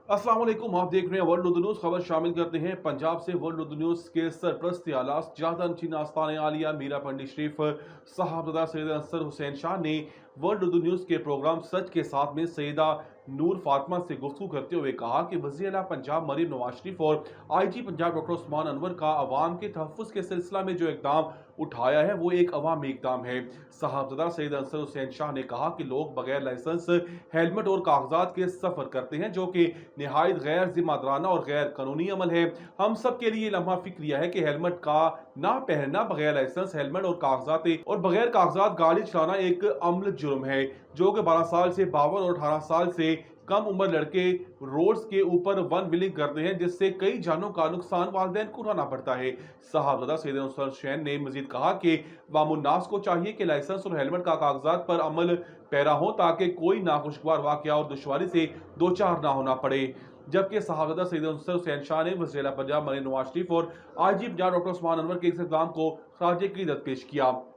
अस्सलाम वालेकुम, आप देख रहे हैं वर्ल्ड न्यूज़। खबर शामिल करते हैं पंजाब से। वर्ल्ड न्यूज़ के सरपरस्त आला जादा नशीन आस्तान आलिया मीरा पंडी शरीफ साहबजादा सैयद अंसर हुसैन शाह ने वर्ल्ड न्यूज़ के प्रोग्राम सच के साथ में सैयदा नूर फातिमा से गुफ्तगू करते हुए कहा कि वज़ीर आला पंजाब मरीम नवाज शरीफ और IG पंजाब डॉक्टर उस्मान अनवर का अवाम के तहफ़्फ़ुज़ के सिलसिला में जो इक़दाम उठाया है वो एक अवामी इक़दाम है। साहबजादा सैयद अंसर हुसैन शाह ने कहा कि लोग बगैर लाइसेंस हेलमेट और कागजात के सफ़र करते हैं, जो कि निहायत गैर जिम्मेदाराना और गैर कानूनी अमल है। हम सब के लिए लम्हा फिक्रिया है कि हेलमेट का ना पहनना, बगैर लाइसेंस हेलमेट और बगैर कागजात गाड़ी चलाना एक अमल जुर्म है, जो कि 12 साल से 52 और 18 साल से कम उम्र लड़के रोड्स के ऊपर वन व्हीलिंग करते हैं, जिससे कई जानों का नुकसान वालिदैन को उठाना पड़ता है। साहबजादा सैयद अंसर हुसैन ने मजीद कहा कि वामुन्नास को चाहिए कि लाइसेंस और हेलमेट का कागजात पर अमल पैरा हो, ताकि कोई नाखुशगवार वाकया और दुश्वारी से दो चार ना होना पड़े। जबकि साहबजादा सैयद अंसर हुसैन शाह ने वज़ीर आला पंजाब मरीम नवाज शरीफ और IG पंजाब डॉक्टर उस्मान अनवर के इस इक़दाम को खराज अक़ीदत पेश किया।